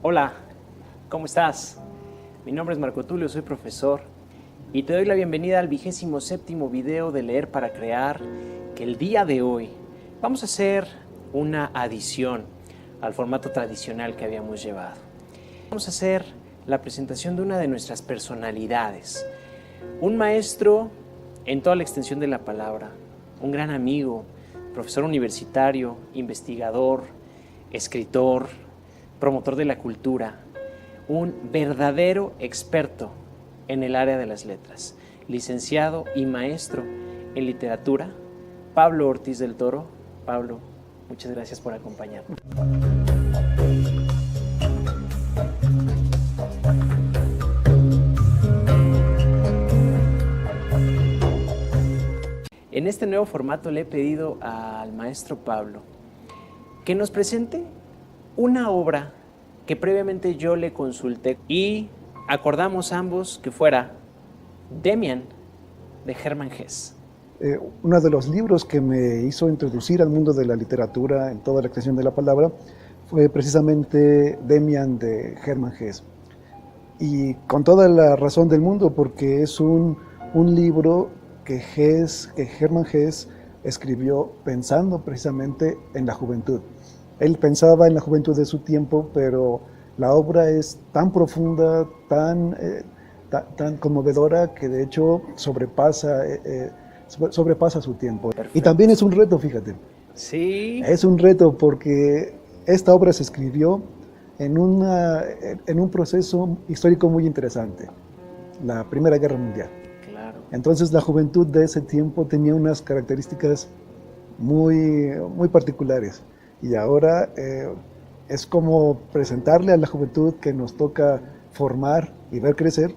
Hola, ¿cómo estás? Mi nombre es Marco Tulio, soy profesor y te doy la bienvenida al 27º video de Leer para Crear, que el día de hoy vamos a hacer una adición al formato tradicional que habíamos llevado. Vamos a hacer la presentación de una de nuestras personalidades, un maestro en toda la extensión de la palabra, un gran amigo, profesor universitario, investigador, escritor, promotor de la cultura, un verdadero experto en el área de las letras, licenciado y maestro en literatura, Pablo Ortiz del Toro. Pablo, muchas gracias por acompañarnos. En este nuevo formato le he pedido al maestro Pablo que nos presente una obra que previamente yo le consulté y acordamos ambos que fuera Demian de Hermann Hesse. Uno de los libros que me hizo introducir al mundo de la literatura en toda la extensión de la palabra fue precisamente Demian de Hermann Hesse. Y con toda la razón del mundo, porque es un libro que Hermann Hesse escribió pensando precisamente en la juventud. Él pensaba en la juventud de su tiempo, pero la obra es tan profunda, tan conmovedora, que de hecho sobrepasa su tiempo. Perfecto. Y también es un reto, fíjate. Sí. Es un reto porque esta obra se escribió en un proceso histórico muy interesante, la Primera Guerra Mundial. Claro. Entonces la juventud de ese tiempo tenía unas características muy particulares. Y ahora es como presentarle a la juventud que nos toca formar y ver crecer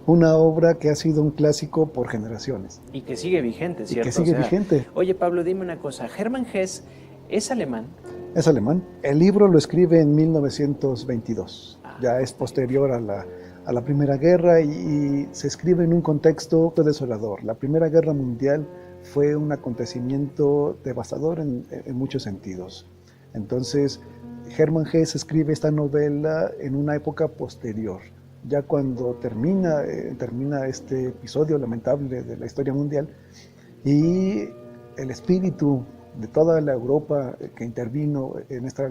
una obra que ha sido un clásico por generaciones. Y que sigue vigente, ¿cierto? Y que sigue vigente. Oye, Pablo, dime una cosa. Hermann Hesse es alemán. Es alemán. El libro lo escribe en 1922. Ya es posterior a la Primera Guerra y se escribe en un contexto desolador. La Primera Guerra Mundial fue un acontecimiento devastador en muchos sentidos. Entonces, Hermann Hesse escribe esta novela en una época posterior. Ya cuando termina este episodio lamentable de la historia mundial, y el espíritu de toda la Europa que intervino en esta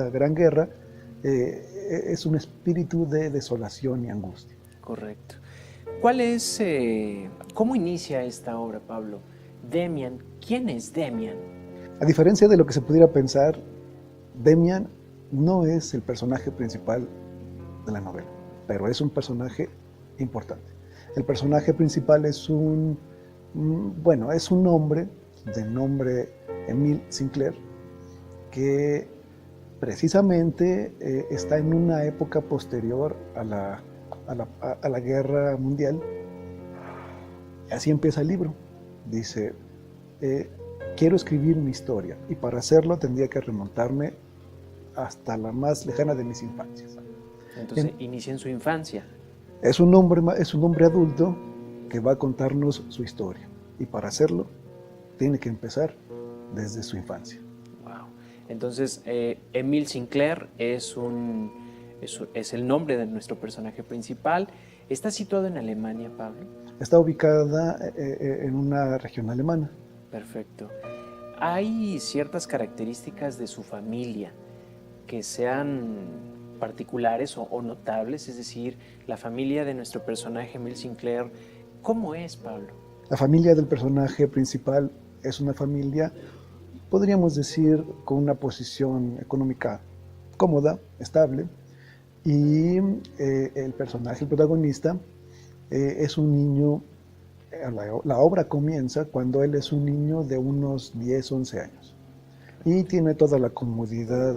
gran guerra es un espíritu de desolación y angustia. Correcto. ¿Cómo inicia esta obra, Pablo? Demian, ¿quién es Demian? A diferencia de lo que se pudiera pensar, Demian no es el personaje principal de la novela, pero es un personaje importante. El personaje principal es un hombre de nombre Emile Sinclair, que precisamente está en una época posterior a la Guerra Mundial. Así empieza el libro. Dice, quiero escribir mi historia, y para hacerlo tendría que remontarme hasta la más lejana de mis infancias. Entonces inicia en su infancia. Es un hombre adulto que va a contarnos su historia, y para hacerlo tiene que empezar desde su infancia. Wow. Entonces, Emile Sinclair es el nombre de nuestro personaje principal. ¿Está situado en Alemania, Pablo? Está ubicada en una región alemana. Perfecto. ¿Hay ciertas características de su familia que sean particulares o notables? Es decir, la familia de nuestro personaje Emile Sinclair, ¿cómo es, Pablo? La familia del personaje principal es una familia, podríamos decir, con una posición económica cómoda, estable, y el personaje, el protagonista, es un niño. La obra comienza cuando él es un niño de unos 10, 11 años y tiene toda la comodidad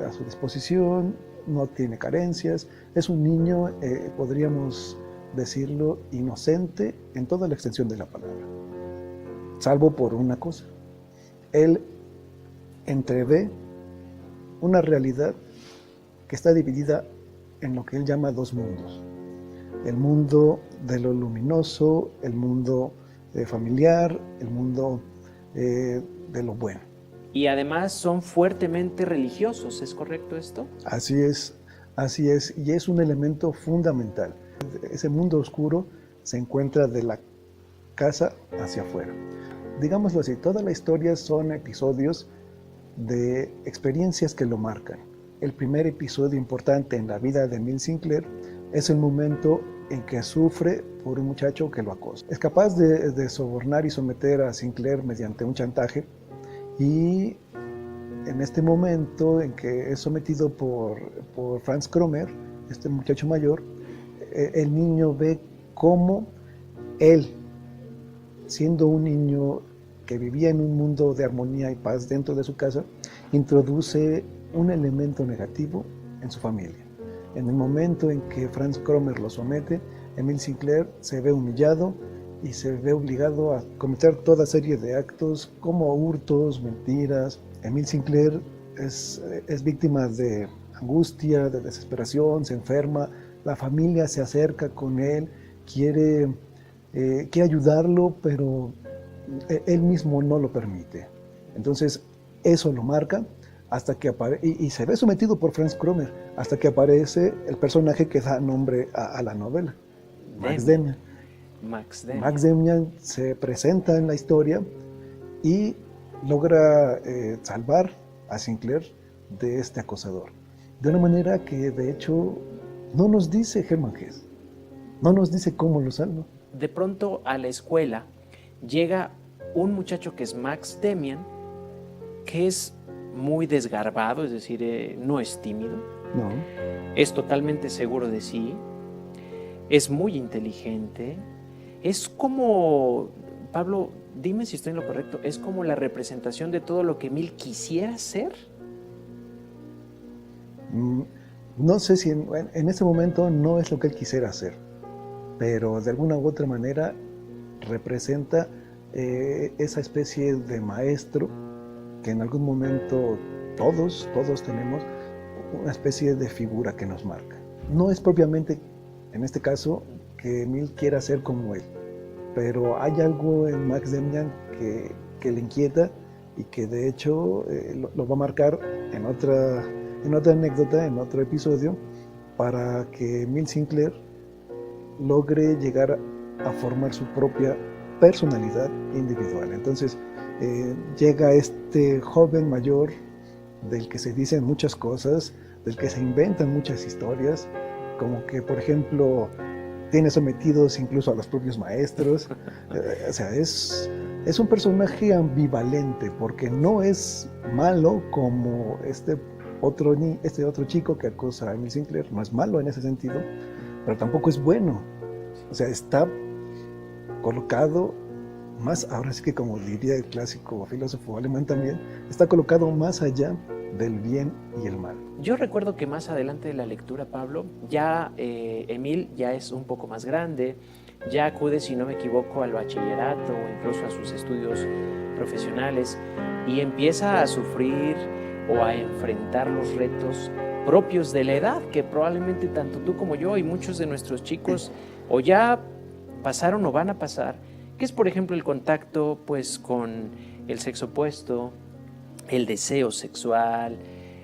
a su disposición, no tiene carencias, es un niño, podríamos decirlo, inocente en toda la extensión de la palabra, salvo por una cosa: él entrevé una realidad que está dividida en lo que él llama dos mundos: el mundo de lo luminoso, el mundo familiar, el mundo de lo bueno. Y además son fuertemente religiosos, ¿es correcto esto? Así es. Así es, y es un elemento fundamental. Ese mundo oscuro se encuentra de la casa hacia afuera. Digámoslo así, toda la historia son episodios de experiencias que lo marcan. El primer episodio importante en la vida de Emile Sinclair es el momento en que sufre por un muchacho que lo acosa. Es capaz de sobornar y someter a Sinclair mediante un chantaje, y en este momento en que es sometido por Franz Kromer, este muchacho mayor, el niño ve cómo él, siendo un niño que vivía en un mundo de armonía y paz dentro de su casa, introduce un elemento negativo en su familia. En el momento en que Franz Kromer lo somete, Emile Sinclair se ve humillado y se ve obligado a cometer toda serie de actos como hurtos, mentiras. Emile Sinclair es víctima de angustia, de desesperación, se enferma, la familia se acerca con él, quiere ayudarlo, pero él mismo no lo permite. Entonces eso lo marca hasta que aparece, y se ve sometido por Franz Kromer, hasta que aparece el personaje que da nombre a la novela, Max Demian. Max Demian se presenta en la historia y logra salvar a Sinclair de este acosador. De una manera que de hecho no nos dice Hermann Hesse, no nos dice cómo lo salva. De pronto a la escuela llega un muchacho que es Max Demian, que es muy desgarbado, es decir, no es tímido, No. Es totalmente seguro de sí, es muy inteligente, es como, Pablo, dime si estoy en lo correcto, es como la representación de todo lo que Emile quisiera ser. No sé si en ese momento no es lo que él quisiera hacer, pero de alguna u otra manera representa esa especie de maestro que en algún momento todos tenemos, una especie de figura que nos marca. No es propiamente, en este caso, que Emile quiera ser como él, pero hay algo en Max Demian que le inquieta y que de hecho lo va a marcar en otra anécdota, en otro episodio, para que Emile Sinclair logre llegar a formar su propia personalidad individual. Entonces llega este joven mayor del que se dicen muchas cosas, del que se inventan muchas historias, como que por ejemplo tiene sometidos incluso a los propios maestros. O sea, es un personaje ambivalente, porque no es malo como este otro chico que acosa a Emile Sinclair, no es malo en ese sentido, pero tampoco es bueno. O sea, está colocado más, ahora sí que como diría el clásico filósofo alemán también, está colocado más allá del bien y el mal. Yo recuerdo que más adelante de la lectura, Pablo, ya Emile ya es un poco más grande, ya acude, si no me equivoco, al bachillerato o incluso a sus estudios profesionales y empieza a sufrir o a enfrentar los retos propios de la edad, que probablemente tanto tú como yo y muchos de nuestros chicos o ya pasaron o van a pasar, que es por ejemplo el contacto pues con el sexo opuesto, el deseo sexual,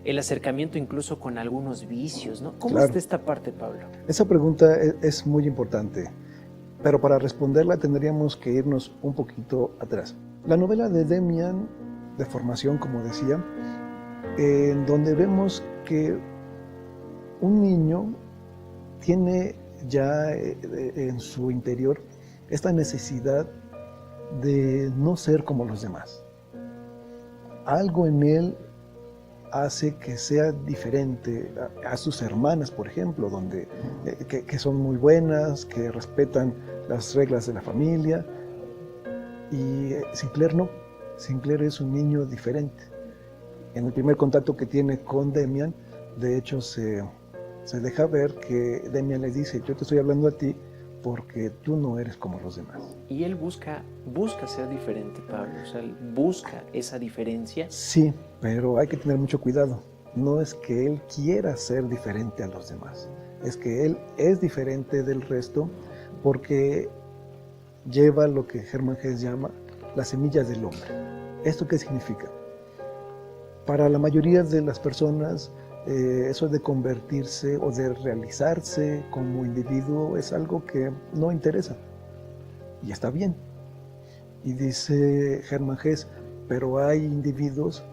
el acercamiento incluso con algunos vicios, ¿no? ¿Cómo Claro. está esta parte, Pablo? Esa pregunta es muy importante, pero para responderla tendríamos que irnos un poquito atrás. La novela de Demian, de formación, como decía, en donde vemos que un niño tiene ya en su interior esta necesidad de no ser como los demás. Algo en él hace que sea diferente a sus hermanas, por ejemplo, que son muy buenas, que respetan las reglas de la familia. Y Sinclair no. Sinclair es un niño diferente. En el primer contacto que tiene con Demian, de hecho se deja ver que Demian le dice: yo te estoy hablando a ti porque tú no eres como los demás. Y él busca ser diferente, Pablo, o sea, él busca esa diferencia. Sí, pero hay que tener mucho cuidado. No es que él quiera ser diferente a los demás, es que él es diferente del resto porque lleva lo que Hermann Hesse llama las semillas del hombre. ¿Esto qué significa? Para la mayoría de las personas, Eso de convertirse o de realizarse como individuo es algo que no interesa y está bien. Y dice Hermann Hesse, pero hay individuos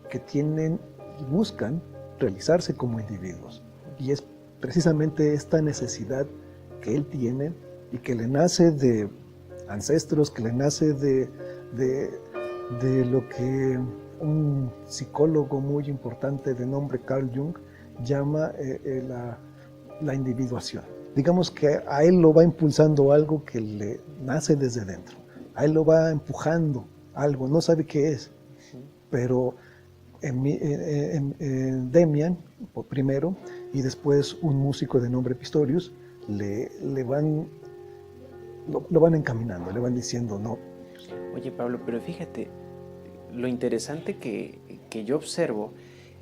que tienen y buscan realizarse como individuos. Y es precisamente esta necesidad que él tiene y que le nace de ancestros, que le nace de lo que un psicólogo muy importante de nombre Carl Jung llama la individuación. Digamos que a él lo va impulsando algo que le nace desde dentro, a él lo va empujando algo, no sabe qué es, pero Demian primero y después un músico de nombre Pistorius lo van encaminando, le van diciendo no. Oye Pablo, pero fíjate, lo interesante que yo observo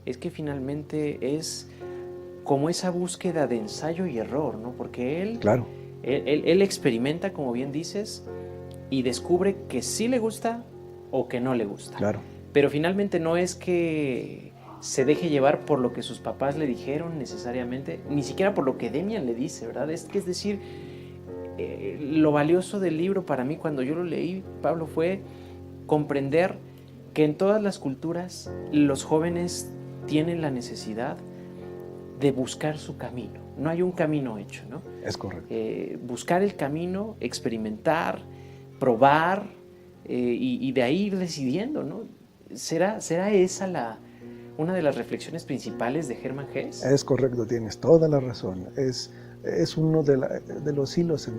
es que finalmente es como esa búsqueda de ensayo y error, ¿no? Porque él, claro, él experimenta, como bien dices, y descubre que sí le gusta o que no le gusta. Claro. Pero finalmente no es que se deje llevar por lo que sus papás le dijeron necesariamente, ni siquiera por lo que Demian le dice, ¿verdad? Es decir, lo valioso del libro para mí cuando yo lo leí, Pablo, fue comprender que en todas las culturas los jóvenes tienen la necesidad de buscar su camino. No hay un camino hecho, ¿no? Es correcto. Buscar el camino, experimentar, probar y de ahí ir decidiendo, ¿no? ¿Será esa una de las reflexiones principales de Hermann Hesse? Es correcto, tienes toda la razón. Es uno de los hilos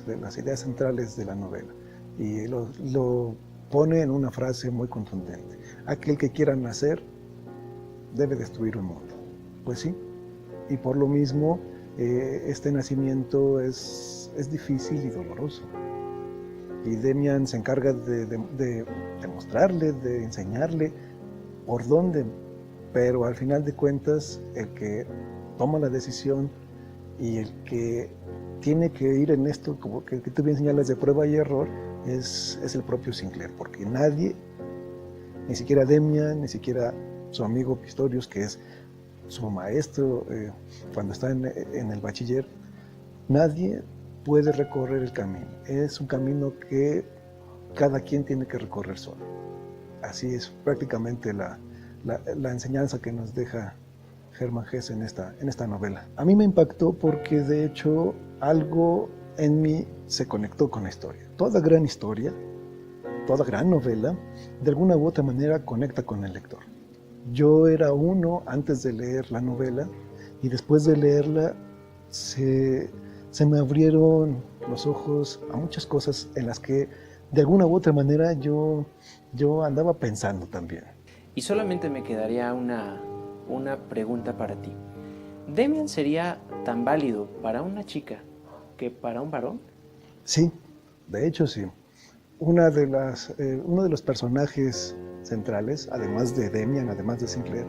de las ideas centrales de la novela. Y lo pone en una frase muy contundente. Aquel que quiera nacer debe destruir un mundo. Pues sí, y por lo mismo este nacimiento es difícil y doloroso. Y Demian se encarga de mostrarle, de enseñarle por dónde, pero al final de cuentas el que toma la decisión y el que tiene que ir en esto, como que tú bien señalas, de prueba y error, es el propio Sinclair, porque nadie, ni siquiera Demian, ni siquiera su amigo Pistorius, que es su maestro cuando está en el bachiller, nadie puede recorrer el camino. Es un camino que cada quien tiene que recorrer solo. Así es prácticamente la enseñanza que nos deja Hermann Hesse en esta novela. A mí me impactó porque de hecho algo en mí se conectó con la historia. Toda gran historia, toda gran novela, de alguna u otra manera conecta con el lector. Yo era uno antes de leer la novela y después de leerla se me abrieron los ojos a muchas cosas en las que de alguna u otra manera yo andaba pensando también. Y solamente me quedaría una pregunta para ti. ¿Demian sería tan válido para una chica que para un varón? Sí, de hecho sí. Uno de los personajes centrales, además de Demian, además de Sinclair,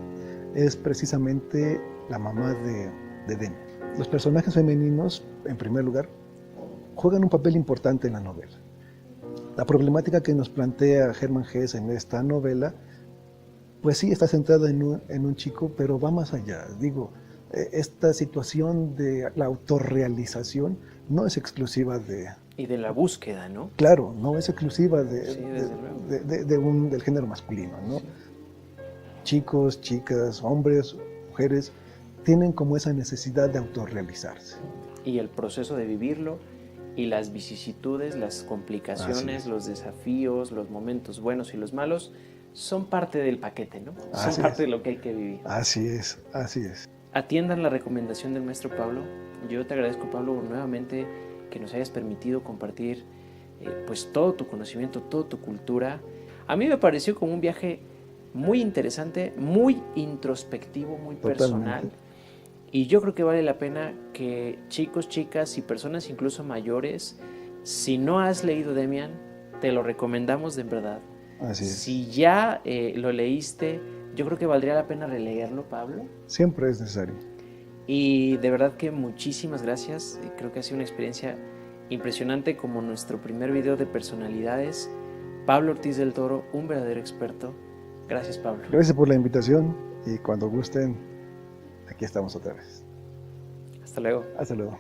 es precisamente la mamá de Demian. Los personajes femeninos, en primer lugar, juegan un papel importante en la novela. La problemática que nos plantea Hermann Hesse en esta novela, pues sí, está centrada en un chico, pero va más allá. Digo, esta situación de la autorrealización no es exclusiva de... Y de la búsqueda, ¿no? Claro, no es exclusiva Sí, del género masculino, ¿no? Sí. Chicos, chicas, hombres, mujeres, tienen como esa necesidad de autorrealizarse. Y el proceso de vivirlo y las vicisitudes, las complicaciones, los desafíos, los momentos buenos y los malos son parte del paquete, ¿no? Son parte de lo que hay que vivir. Así es, así es. Atiendan la recomendación del maestro Pablo. Yo te agradezco, Pablo, nuevamente que nos hayas permitido compartir pues todo tu conocimiento, toda tu cultura. A mí me pareció como un viaje muy interesante, muy introspectivo, muy personal. Y yo creo que vale la pena que chicos, chicas y personas incluso mayores, si no has leído Demian, te lo recomendamos de verdad. Así es. Si ya lo leíste, yo creo que valdría la pena releerlo, Pablo. Siempre es necesario. Y de verdad que muchísimas gracias. Creo que ha sido una experiencia impresionante como nuestro primer video de personalidades. Pablo Ortiz del Toro, un verdadero experto. Gracias, Pablo. Gracias por la invitación. y cuando gusten, aquí estamos otra vez. Hasta luego. Hasta luego.